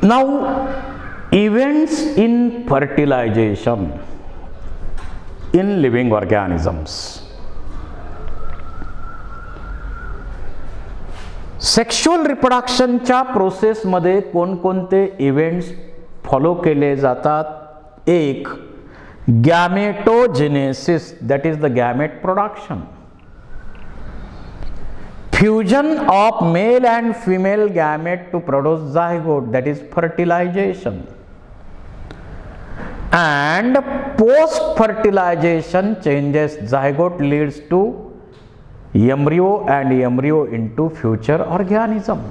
Now, events in fertilization in living organisms. Sexual रिप्रोडक्शनच्या प्रोसेसमध्ये कोणकोणते इव्हेंट्स फॉलो केले जातात? एक, gametogenesis, that is the gamete production. Fusion of male and female gamete to produce zygote, that is fertilization. And post fertilization changes, zygote leads to embryo and embryo into future organism.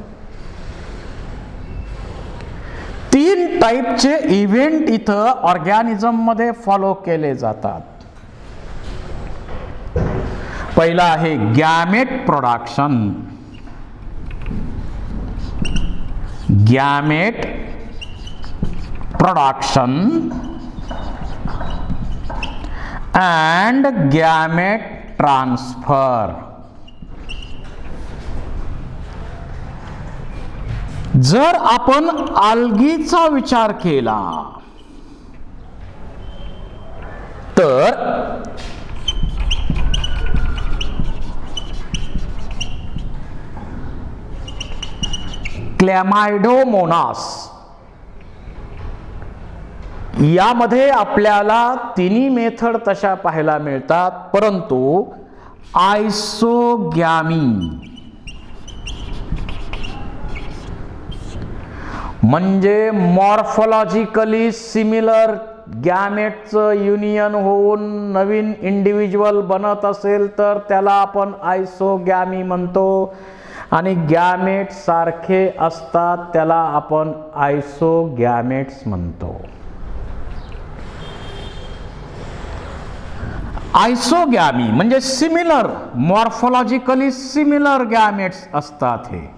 तीन टाइपचे event इथं organism मध्ये follow केले जातात. पहिला आहे gamete production. Gamete production and gamete transfer. जर आपण आल्गीचा विचार केला तर क्लॅमायडोमोनास यामध्ये आपल्याला तिन्ही मेथड तशा पाहायला मिळतात, परंतु आयसोगॅमी म्हणजे मॉर्फोलॉजिकली सिमिलर गॅमेटचं युनियन होऊन नवीन इंडिव्हिज्युअल बनत असेल तर त्याला आपण आयसोगॅमी म्हणतो, आणि गॅमेट सारखे असतात त्याला आपण आयसोगॅमेट्स म्हणतो. आयसोगॅमी म्हणजे सिमिलर, मॉर्फोलॉजिकली सिमिलर गॅमेट्स असतात. हे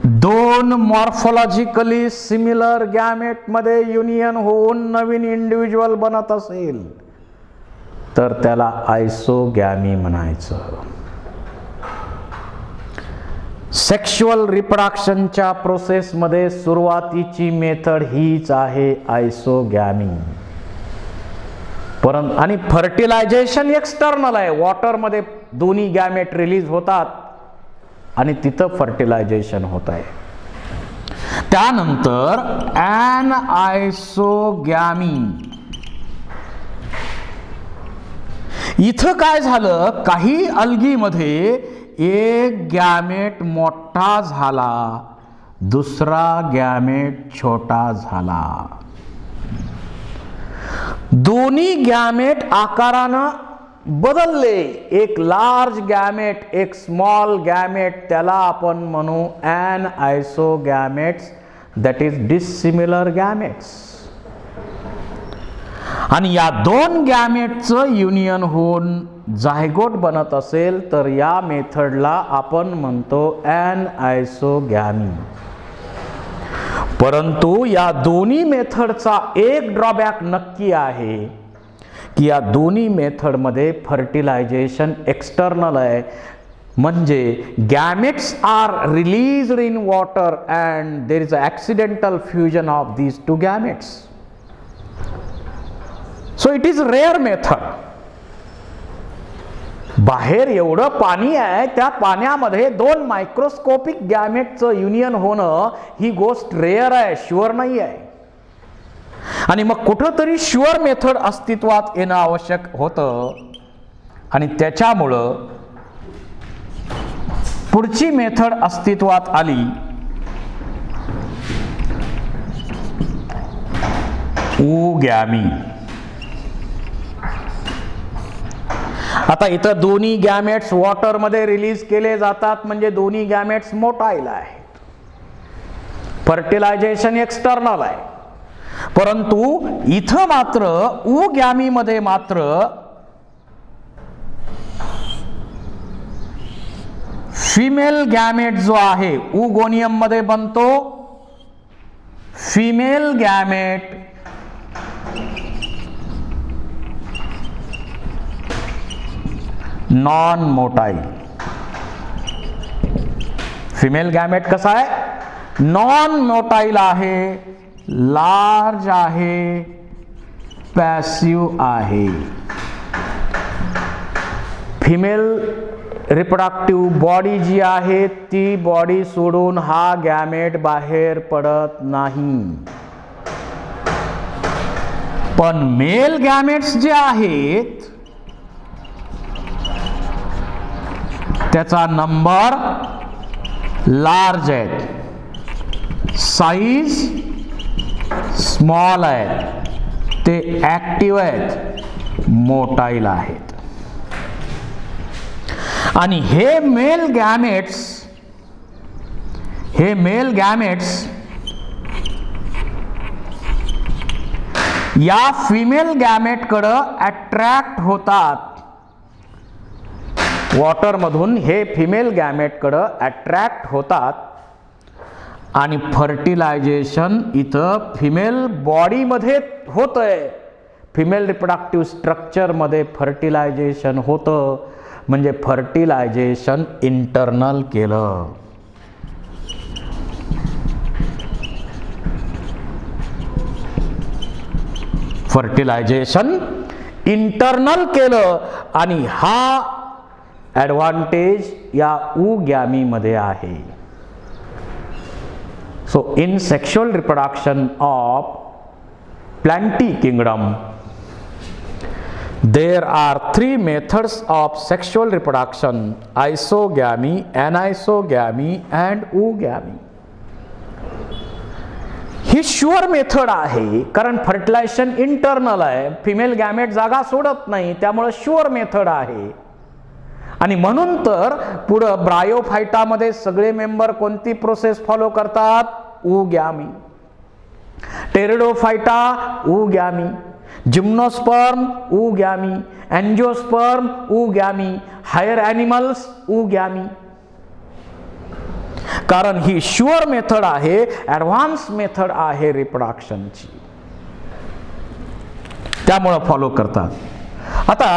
दोन मॉर्फोलॉजिकली सिमिलर गॅमेट मध्ये युनियन होऊन नवीन इंडिव्हिज्युअल बनत असेल तर त्याला आयसोगॅमी म्हणायचं. सेक्शुअल रिप्रोडक्शनच्या प्रोसेसमध्ये सुरुवातीची मेथड हीच आहे, आयसोगॅमी. परंतु आणि फर्टिलायझेशन एक्सटर्नल आहे, वॉटरमध्ये दोन्ही गॅमेट रिलीज होतात आणि तिथं फर्टिलायझेशन होत आहे. त्यानंतर ॲन आयसोगॅमी. इथं काय झालं, काही अल्गीमध्ये एक गॅमेट मोठा झाला, दुसरा गॅमेट छोटा झाला. दोन्ही गॅमेट आकारानं बदलले, एक लार्ज गॅमेट एक स्मॉल गॅमेट, त्याला आपण म्हणू anisogametes, that is dissimilar gametes. आणि या दोन गॅमेटचं युनियन होऊन झायगोट बनत असेल तर या मेथडला आपण म्हणतो ॲन आयसोगॅमी. परंतु या दोन्ही मेथडचा एक ड्रॉबॅक नक्की आहे की या दोन्ही मेथडमध्ये फर्टिलायझेशन एक्सटर्नल आहे, म्हणजे gametes are released in water and there is a accidental fusion of these two gametes. So it is rare method. बाहेर एवढं पाणी आहे, त्या पाण्यामध्ये दोन मायक्रोस्कोपिक गॅमेटचं युनियन होणं ही गोष्ट रेअर आहे, शुअर नाही आहे. आणि मग कुठंतरी शुअर मेथड अस्तित्वात येणं आवश्यक होतं, आणि त्याच्यामुळं पुढची मेथड अस्तित्वात आली, ऊगॅमी. आता इथं दोन्ही गॅमेट्स वॉटरमध्ये रिलीज केले जातात, म्हणजे दोन्ही गॅमेट्स मोटाईल आहेत. फर्टिलायझेशन एक्सटर्नल आहे, परंतु इथं मात्र ऊगॅमीमध्ये मात्र फिमेल गॅमेट जो आहे ऊगोनियम मध्ये बनतो, female gamete non motile. Female gamete कसा आहे? नॉन मोटाईल आहे, लार्ज आहे, पॅसिव्ह आहे. फिमेल रिप्रोडक्टिव्ह बॉडी जी आहे ती बॉडी सोडून हा गॅमेट बाहेर पडत नाही. पण मेल गॅमेट्स जे आहेत त्याचा नंबर लार्ज आहे, साईज स्मॉल आहे, ते ऍक्टिव्ह आहेत, मोटाईल आहेत. आणि हे मेल गॅमेट्स या फिमेल गॅमेटकडं अट्रॅक्ट होतात. वॉटरमधून हे फिमेल गॅमेटकडं अट्रॅक्ट होतात आणि फर्टिलायझेशन इथं फिमेल बॉडीमध्ये होतंय. फिमेल रिप्रोडक्टिव्ह स्ट्रक्चरमध्ये फर्टिलायझेशन होतं, म्हणजे फर्टिलायझेशन इंटरनल केलं. फर्टिलायझेशन इंटरनल केलं आणि हा ॲडव्हान्टेज या ऊगॅमीमध्ये आहे. So in sexual reproduction of Plantae kingdom there are three methods of sexual reproduction: isogamy, anisogamy and oogamy. He sure method आहे कारण फर्टिलायझेशन इंटरनल आहे, फिमेल गॅमेट जागा सोडत नाही, त्यामुळे शुअर मेथड आहे. आणि म्हणून तर पुढं ब्रायोफायटामध्ये सगळे मेंबर कोणती प्रोसेस फॉलो करतात? Oogamy. Pteridophyta oogamy, gymnosperm oogamy, angiosperm oogamy, higher animals oogamy. कारण ही शुअर मेथड आहे, ॲडव्हान्स मेथड आहे रिप्रोडक्शनची, त्यामुळे फॉलो करतात. आता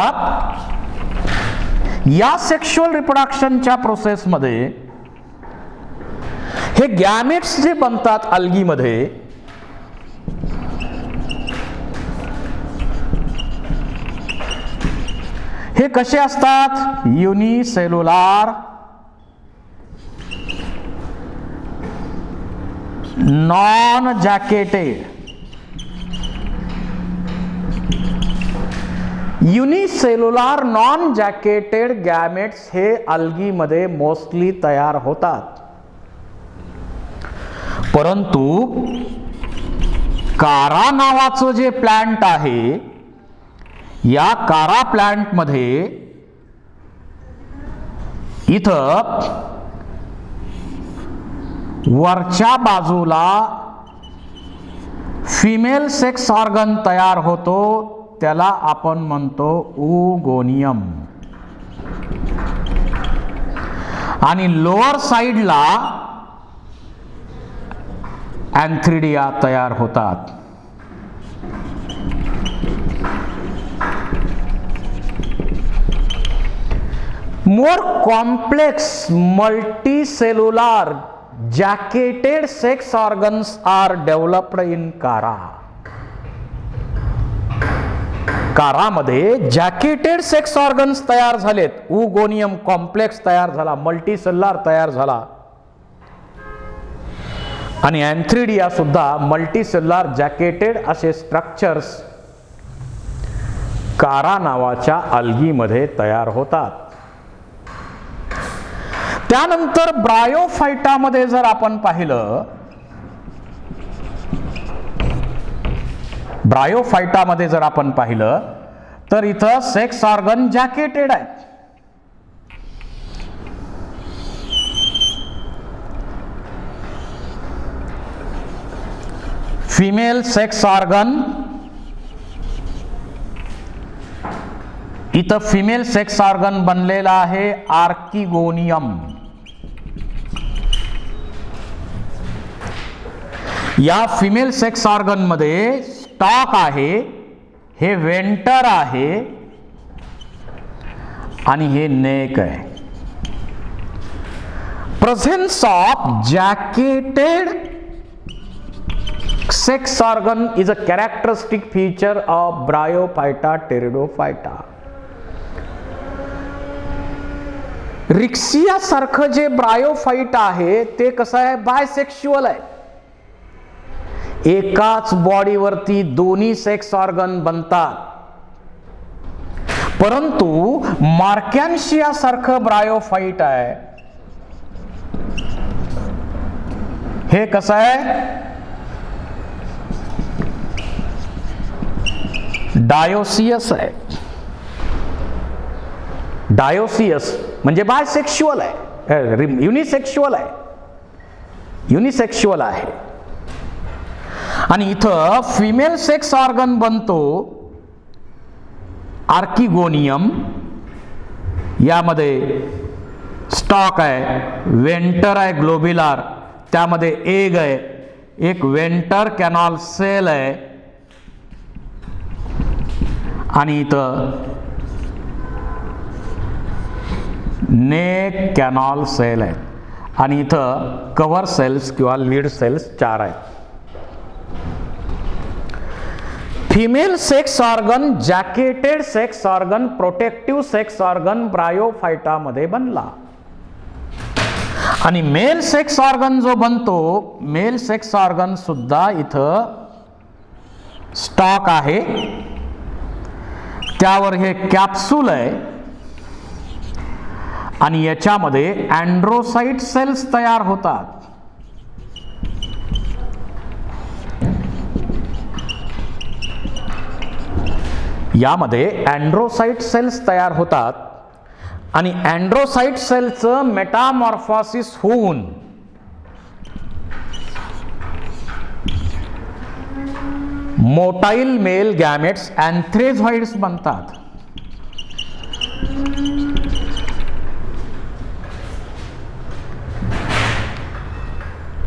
या सेक्शुअल रिप्रोडक्शनच्या प्रोसेसमध्ये हे गॅमेट्स जे बनतात अल्गीमध्ये, हे कसे असतात? Unicellular, non jacketed. Unicellular non jacketed gametes हे अल्गीमध्ये मोस्टली तयार होतात. परंतु कारा नावाचं जे प्लांट आहे, या कारा प्लांट मध्ये इथं वरच्या बाजूला फिमेल सेक्स ऑर्गन तयार होतो, त्याला आपण म्हणतो ओगोनियम. आणि लोअर साइडला अँथ्रिडिया तयार होतात. More complex multicellular jacketed sex organs are developed in कारा. कारामध्ये जॅकेटेड सेक्स ऑर्गन्स तयार झालेत, ओगोनियम कॉम्प्लेक्स तयार झाला, मल्टीसेल्युलर तयार झाला आणि अँथ्रिडिया सुद्धा मल्टीसेल्युलर जॅकेटेड असे स्ट्रक्चर्स कारा नावाच्या अल्गीमध्ये तयार होतात. त्यानंतर ब्रायोफायटामध्ये जर आपण पाहिलं, तर इथं सेक्स ऑर्गन जॅकेटेड आहेत. फिमेल सेक्स ऑर्गन, इथं फिमेल सेक्स ऑर्गन बनलेला आहे आर्किगोनियम. या फिमेल सेक्स ऑर्गन मध्ये स्टॉक आहे, हे वेंटर आहे आणि हे नेक आहे. presence of jacketed sex organ is a characteristic feature of Bryophyta pteridophyta. Riccia सारखं जे ब्रायोफाइट आहे ते कसं आहे, बायसेक्शुअल आहे. एकाच बॉडीवरती दोन्ही सेक्स ऑर्गन बनतात. परंतु मार्कॅन्शिया सारखं ब्रायोफाइट आहे, हे कसं आहे, डायोसियस आहे. डायोसियस म्हणजे बायसेक्शुअल आहे, युनिसेक्शुअल आहे, युनिसेक्शुअल आहे. आणि इथं फिमेल सेक्स ऑर्गन बनतो आर्किगोनियम. यामध्ये स्टॉक आहे, वेंटर आहे ग्लोब्युलर, त्यामध्ये एग आहे, एक वेंटर कॅनॉल सेल आहे, आणि इथं नेक कॅनॉल सेल आहे, आणि इथं कव्हर सेल्स किंवा लीड सेल्स 4 आहेत. Female sex organ, jacketed sex organ, protective sex organ bryophyta मध्ये बनला. आणि मेल सेक्स ऑर्गन जो बनतो, मेल सेक्स ऑर्गन सुद्धा इथं स्टॉक आहे, त्यावर हे कॅप्सूल आहे, आणि याच्यामध्ये अँड्रोसाइट सेल्स तयार होतात. यामध्ये अँड्रोसाइट सेल्स तयार होतात, आणि अँड्रोसाइट सेलचं मेटामॉर्फोसिस होऊन मोटाईल मेल गॅमेट्स अँथ्रेझॉइड्स बनतात.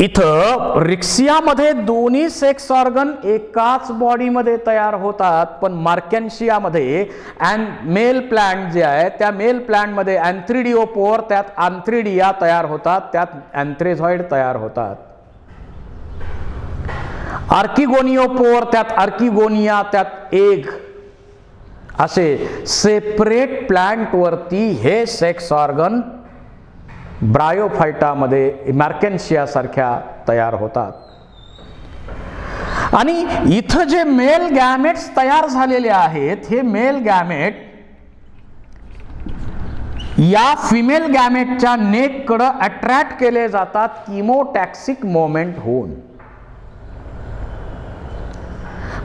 इथं रिक्सियामध्ये दोन्ही सेक्स ऑर्गन एकाच बॉडीमध्ये तयार होतात, पण मार्कॅन्शियामध्ये मेल प्लांट जे आहे त्या मेल प्लांटमध्ये अँथ्रिडिओपोर, त्यात आंथ्रिडिया तयार होतात, त्यात अँथ्रेझॉइड तयार होतात. आर्किगोनिओपोर, त्यात आर्किगोनिया, त्यात एग, असे सेपरेट प्लांट वरती हे सेक्स ऑर्गन ब्रायोफाइटामध्ये मार्कॅन्शिया सारख्या तयार होतात. आणि इथं जे मेल गॅमेट्स तयार झालेले आहेत, हे मेल गॅमेट या फिमेल गॅमेटच्या नेककडे अट्रॅक्ट केले जातात किमोटॅक्सिक मोमेंट होऊन.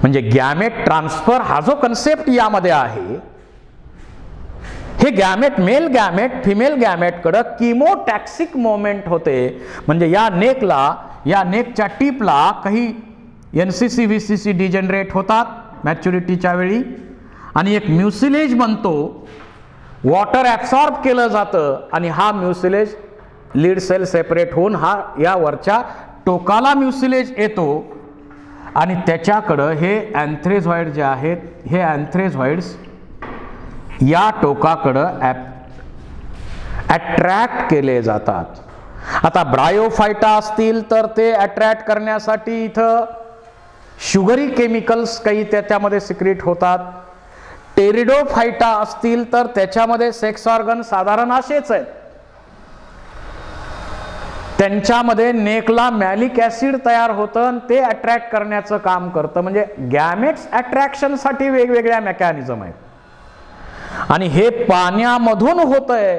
म्हणजे गॅमेट ट्रान्सफर हा जो कन्सेप्ट यामध्ये आहे, हे gamete, mail gamete female gamete कडे किमोटॅक्सिक मोमेंट होते. म्हणजे या नेकला, या नेकच्या टिपला काही एनसीसी व्हीसीसी डिजनरेट होतात मॅच्युरिटीच्या वेळी, आणि एक म्युसिलेज बनतो, वॉटर ॲब्सॉर्ब केलं जातं, आणि हा म्युसिलेज लीड सेल सेपरेट होऊन हा या वरच्या टोकाला म्युसिलेज येतो, आणि त्याच्याकडं हे अँथ्रेझॉइड जे आहेत, हे अँथ्रेझॉइड्स या टोकाकडं अट्रॅक्ट केले जातात. आता ब्रायोफाइटा असतील तर ते अट्रॅक्ट करण्यासाठी इथं शुगरी केमिकल्स काही त्याच्यामध्ये सिक्रेट होतात. टेरिडोफाइटा असतील तर त्याच्यामध्ये सेक्स ऑर्गन साधारण असेच आहेत, त्यांच्यामध्ये नेकला मॅलिक ऍसिड तयार होतं आणि ते अट्रॅक्ट करण्याचं काम करतं. म्हणजे गॅमेट्स अट्रॅक्शनसाठी वेगवेगळ्या मेकॅनिझम आहेत, आणि हे पाण्यामधून होतंय.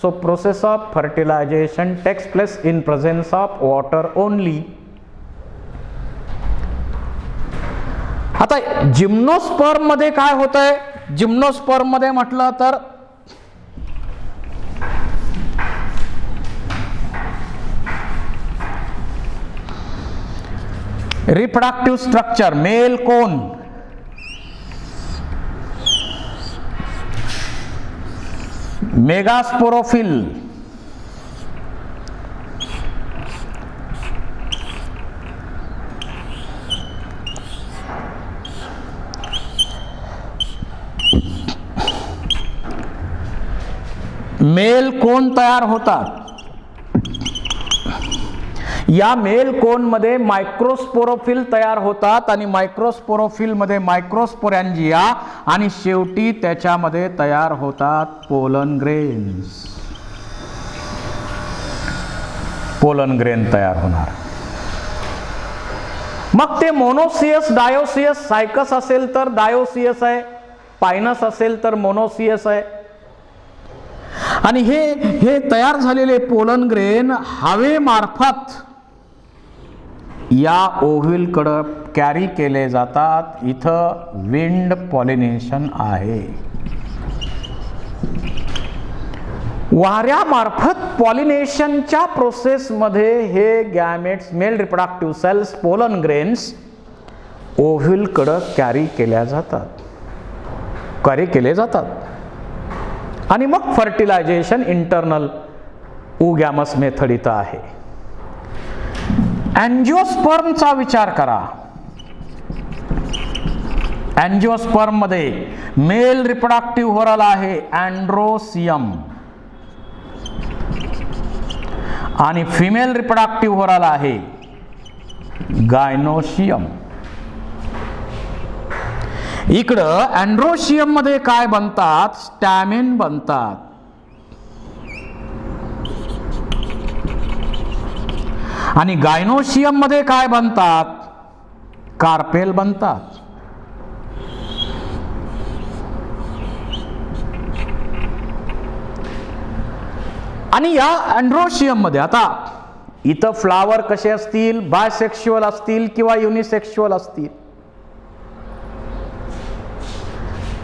So process of fertilisation takes place in presence of water only. आता जिम्नोस्पर्म मध्ये काय होतंय, जिम्नोस्पर्म मध्ये म्हटलं तर reproductive structure, male cone, megasporophyll, male cone तयार होतात. या मेल कोनमध्ये मायक्रोस्पोरोफिल तयार होतात आणि मायक्रोस्पोरोफिल मध्ये मायक्रोस्पोरॅन्जिया आणि शेवटी त्याच्यामध्ये तयार होतात पोलन ग्रेन्स. पोलन ग्रेन तयार होणार. मग ते मोनोसियस, डायोसियस, सायकस असेल तर डायोसियस आहे, पायनस असेल तर मोनोसियस आहे. आणि हे तयार झालेले पोलन ग्रेन हवेमार्फत या ओव्ह्यूल कडे कॅरी केले जातात. इथं विंड पॉलिनेशन आहे. वाऱ्यामार्फत पॉलिनेशनच्या प्रोसेसमध्ये हे gametes, male reproductive cells, pollen grains ovule कडे कॅरी केले जातात आणि मग फर्टिलायझेशन इंटरनल ओगॅमस मेथड इथं आहे. अँजिओस्पर्मचा विचार करा. अँजिओस्पर्म मध्ये मेल रिप्रोडक्टिव्ह व्होरल आहे अँड्रोसियम आणि फिमेल रिप्रोडक्टिव्ह व्होरल आहे गायनोशियम. इकडं अँड्रोशियम मध्ये काय बनतात? स्टॅमेन बनतात. आणि गायनोशियम मध्ये काय बनतात? कार्पेल बनतात. आणि या अँड्रोशियम मध्ये आता इथं फ्लावर कसे असतील? बायसेक्शुअल असतील किंवा युनिसेक्शुअल असतील?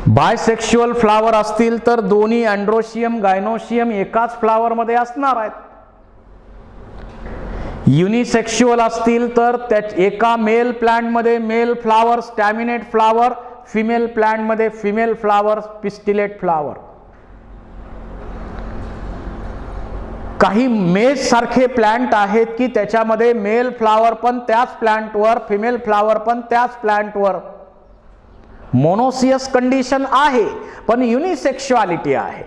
बायसेक्शुअल फ्लावर असतील तर दोन्ही अँड्रोशियम गायनोशियम एकाच फ्लावर मध्ये असणार आहेत. युनिसेक्शुअल असतील तर एका मेल प्लांट मध्ये male flower, staminate flower, female plant मध्ये फिमेल फ्लावर, पिस्टिलेट फ्लावर. काही मेज सारखे प्लांट आहेत की त्याच्यामध्ये मेल फ्लावर पण त्याच प्लांटवर, फिमेल फ्लावर पण त्याच प्लांटवर. मोनोसियस कंडिशन आहे पण युनिसेक्शुअलिटी आहे.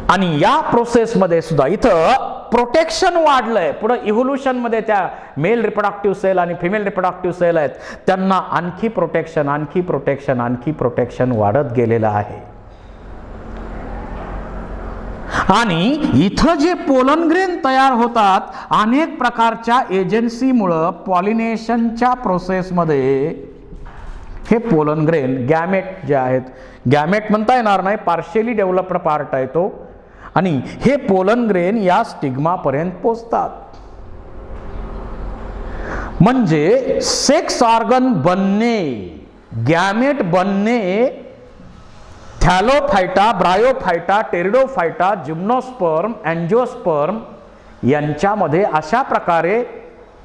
आणि या प्रोसेस मध्ये सुद्धा इथं प्रोटेक्शन वाढलंय. पुढे इव्होल्युशन मध्ये त्या मेल रिप्रोडक्टिव्ह सेल आणि फिमेल रिप्रोडक्टिव्ह सेल आहेत, त्यांना आणखी प्रोटेक्शन वाढत गेलेलं आहे. आणि इथं जे पोलन ग्रेन तयार होतात अनेक प्रकारच्या एजन्सीमुळे पॉलिनेशनच्या प्रोसेसमध्ये हे पोलन ग्रेन गॅमेट जे आहेत, गॅमेट म्हणता येणार नाही, पार्शियली डेव्हलप्ड पार्ट आहे तो, आणि हे पोलन ग्रेन या स्टिग्मा पर्यंत पोहोचतात. म्हणजे सेक्स ऑर्गन बनणे, गॅमेट बनणे Thallophyta, Bryophyta, Pteridophyta, gymnosperm, angiosperm यांच्यामध्ये अशा प्रकारे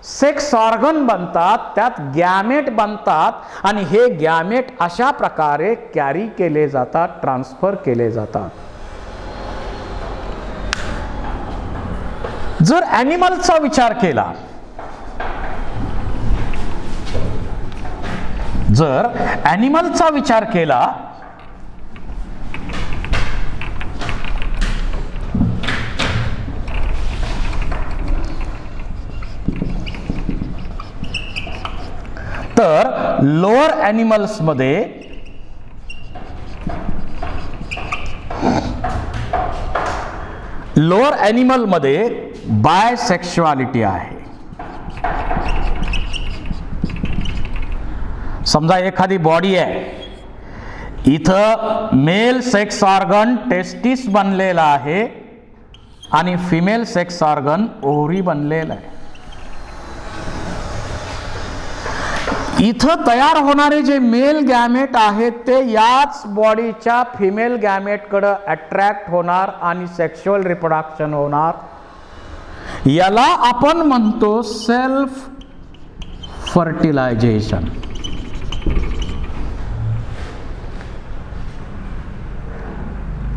सेक्स ऑर्गन बनतात, त्यात गॅमेट बनतात आणि हे गॅमेट अशा प्रकारे कॅरी केले जातात, ट्रान्सफर केले जातात. जर ॲनिमलचा विचार केला, जर ॲनिमलचा विचार केला तर लोअर ॲनिमल्स मध्ये बायसेक्शुअलिटी आहे. समजा एखादी बॉडी आहे, इथं मेल सेक्स ऑर्गन टेस्टिस बनलेला आहे आणि फिमेल सेक्स ऑर्गन ओव्हरी बनलेला आहे. इथं तयार होणारे जे मेल गॅमेट आहेत ते याच बॉडीच्या फिमेल गॅमेट कडे अट्रॅक्ट होणार आणि सेक्शुअल रिप्रोडक्शन होणार. याला आपण म्हणतो सेल्फ फर्टिलायझेशन.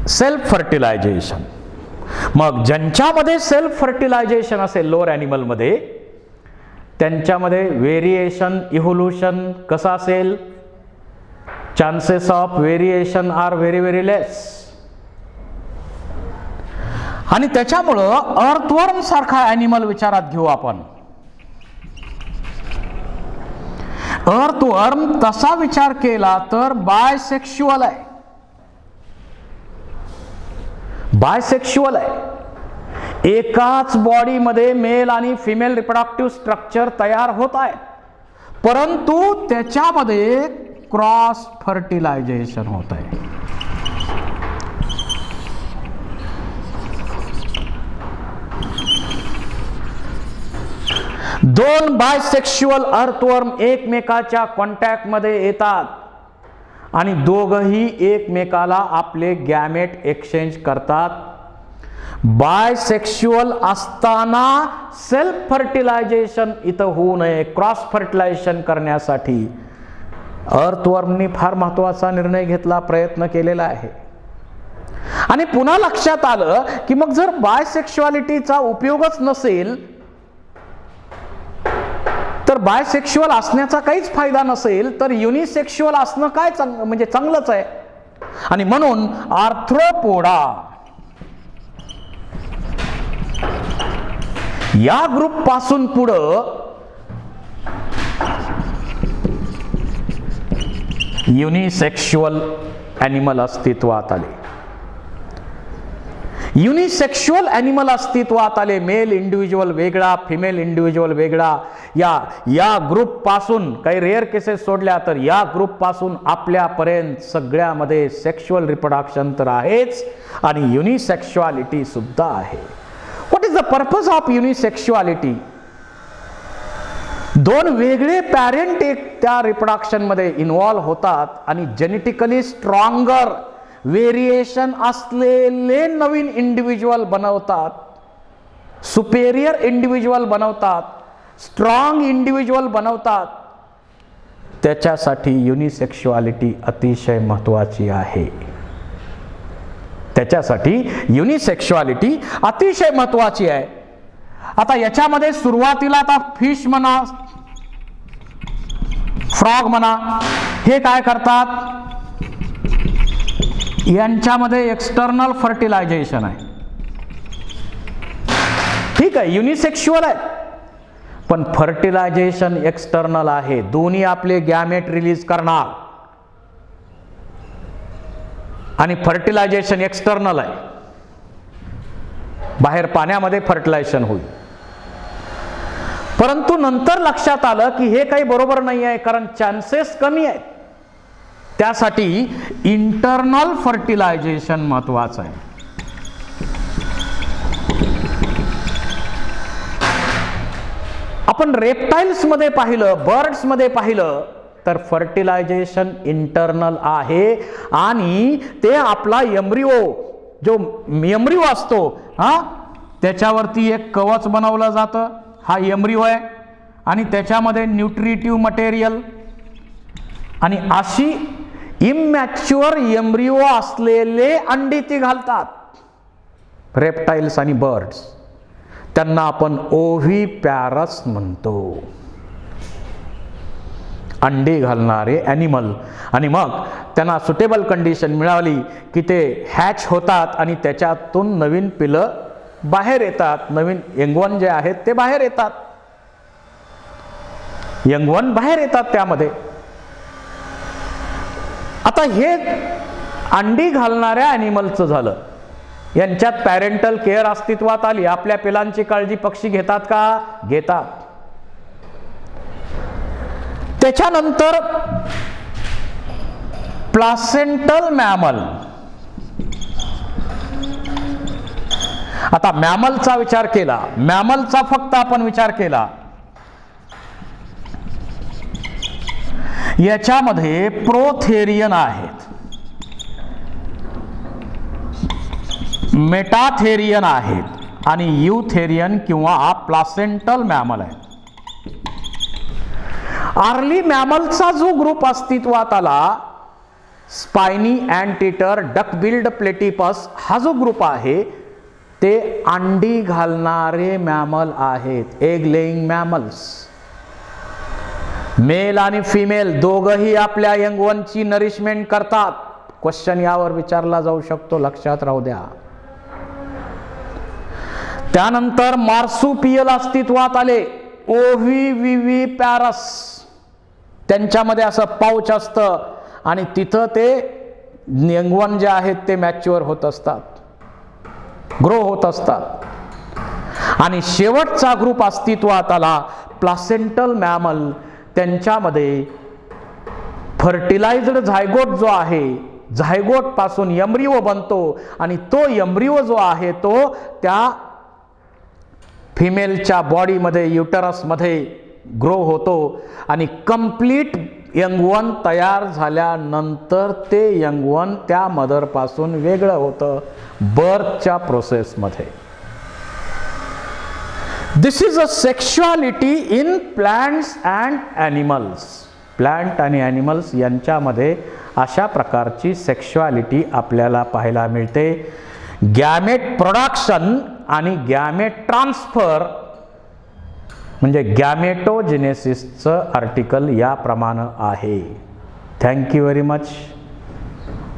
Self fertilization. मग ज्यांच्यामध्ये सेल्फ फर्टिलायझेशन असेल लोअर ॲनिमल मध्ये, त्यांच्यामध्ये व्हेरिएशन, इव्होल्युशन कसं असेल? Chances of variation are very very less. आणि त्याच्यामुळं अर्थवर्म सारखा ॲनिमल विचारात घेऊ आपण. अर्थवर्म तसा विचार केला तर बायसेक्शुअल आहे. बायसेक्शुअल आहे. एकाच बॉडीमध्ये मेल आणि फिमेल रिप्रोडक्टिव्ह स्ट्रक्चर तयार होत आहे, परंतु त्याच्यामध्ये क्रॉस फर्टिलायझेशन होत आहे. दोन बायसेक्शुअल अर्थवर्म एकमेकाच्या कॉन्टॅक्ट मध्ये येतात आणि दोघही एकमेकाला आपले गॅमेट एक्सचेंज करतात. बायसेक्शुअल असताना सेल्फ फर्टिलायझेशन इथं होऊ नये, क्रॉस फर्टिलायझेशन करण्यासाठी अर्थवर्मनी फार महत्वाचा निर्णय घेतला, प्रयत्न केलेला आहे. आणि पुन्हा लक्षात आलं की मग जर बायसेक्शुअलिटीचा उपयोगच नसेल तर बायसेक्शुअल असण्याचा काहीच फायदा नसेल तर युनिसेक्शुअल असणं काय म्हणजे चांगलंच आहे. आणि म्हणून आर्थ्रोपोडा या ग्रुप पासून पुढं युनिसेक्शुअल ॲनिमल अस्तित्वात आले. युनिसेक्शुअल ॲनिमल अस्तित्वात आले. मेल इंडिव्हिज्युअल वेगळा, फिमेल इंडिव्हिज्युअल वेगळा. या ग्रुप पासून काही रेअर केसेस सोडल्या तर या ग्रुप पासून आपल्यापर्यंत सगळ्यामध्ये सेक्शुअल रिप्रोडक्शन तर आहेच आणि युनिसेक्शुअलिटी सुद्धा आहे. What is the purpose of unisexuality? दोन वेगळे पॅरेंट त्या रिप्रोडक्शन मध्ये इन्व्हॉल्व होतात आणि जेनेटिकली स्ट्रॉंगर व्हेरिएशन असलेले नवीन इंडिव्हिज्युअल बनवतात, सुपेरियर इंडिव्हिज्युअल बनवतात, स्ट्रॉंग इंडिव्हिज्युअल बनवतात. त्याच्यासाठी युनिसेक्शुअलिटी अतिशय महत्वाची आहे. त्याच्यासाठी युनिसेक्शुअलिटी अतिशय महत्वाची आहे. आता याच्यामध्ये सुरुवातीला आता फिश म्हणा, फ्रॉग म्हणा, हे काय करतात? यांच्यामध्ये एक्सटर्नल फर्टिलायझेशन आहे. ठीक आहे, युनिसेक्शुअल आहे पण फर्टिलायझेशन एक्सटर्नल आहे. दोन्ही आपले गॅमेट रिलीज करणार आणि फर्टिलायझेशन एक्सटर्नल आहे. बाहेर पाण्यामध्ये फर्टिलायझेशन होईल. परंतु नंतर लक्षात आलं की हे काही बरोबर नाही आहे, कारण चान्सेस कमी आहेत. त्यासाठी इंटरनल फर्टिलायझेशन महत्वाचं आहे. आपण रेप्टाइल्स मध्ये पाहिलं, बर्ड्स मध्ये पाहिलं तर फर्टिलायझेशन इंटरनल आहे आणि ते आपला एम्ब्रिओ, जो एम्ब्रिओ असतो त्याच्यावरती एक कवच बनवलं जातं. हा एम्ब्रिओ आहे आणि त्याच्यामध्ये न्यूट्रिटिव्ह मटेरियल आणि अशी इमॅच्युअर एम्ब्रिओ असलेले अंडी ती घालतात. रेप्टाइल्स आणि बर्ड्स, त्यांना आपण ओव्हीपॅरस म्हणतो, अंडी घालणारे ॲनिमल. आणि मग त्यांना सुटेबल कंडिशन मिळाली की ते हॅच होतात आणि त्याच्यातून नवीन पिलं बाहेर येतात. नवीन यंगवन जे आहेत ते बाहेर येतात, यंगवन बाहेर येतात त्यामध्ये. आता हे अंडी घालणाऱ्या ॲनिमलचं झालं. यांच्यात पॅरेंटल केअर अस्तित्वात आली. आपल्या पिलांची काळजी पक्षी घेतात का? घेतात. त्याच्यानंतर प्लासेंटल मॅमल. आता मॅमलचा विचार केला, मॅमलचा फक्त आपण विचार केला, याच्यामध्ये प्रोथेरियन आहेत, मेटाथेरियन आहेत आणि यूथेरियन किंवा प्लासेंटल मॅमल आहे. अर्ली मॅमलचा जो ग्रुप अस्तित्वात आला, स्पायनी अँटीटर, डकबिल्ड प्लेटिपस, हा जो ग्रुप आहे ते अंडी घालणारे मॅमल आहेत, एग लेइंग मॅमल्स. मेल आणि फिमेल दोघही आपल्या यंगवनची नरिशमेंट करतात. क्वेश्चन यावर विचारला जाऊ शकतो, लक्षात राहू द्या. त्यानंतर मार्सुपियल अस्तित्वात आले, ओव्हिव्हिव्हि पॅरस, त्यांच्यामध्ये असं पाऊच असतं आणि तिथं ते यंगवन जे आहेत ते मॅच्युअर होत असतात, ग्रो होत असतात. आणि शेवटचा ग्रुप अस्तित्वात आला, प्लासेंटल मॅमल. त्यांच्यामध्ये फर्टिलाइज्ड झायगोट जो आहे, झायगोट पासून एम्ब्रिओ बनतो आणि तो एम्ब्रिओ जो आहे तो त्या फिमेलच्या बॉडीमध्ये, युटरसमध्ये ग्रो होतो आणि कंप्लीट यंगवन तयार झाल्यानंतर ते यंगवन त्या मदरपासून वेगळं होतं बर्थच्या प्रोसेसमध्ये. This is a sexuality in plants and animals. Plant आणि ॲनिमल्स यांच्यामध्ये अशा प्रकारची सेक्शुअलिटी आपल्याला पाहायला मिळते. गॅमेट प्रोडक्शन आणि गॅमेट ट्रान्सफर म्हणजे गॅमेटोजेनेसिसचं आर्टिकल याप्रमाणे आहे. Thank you very much.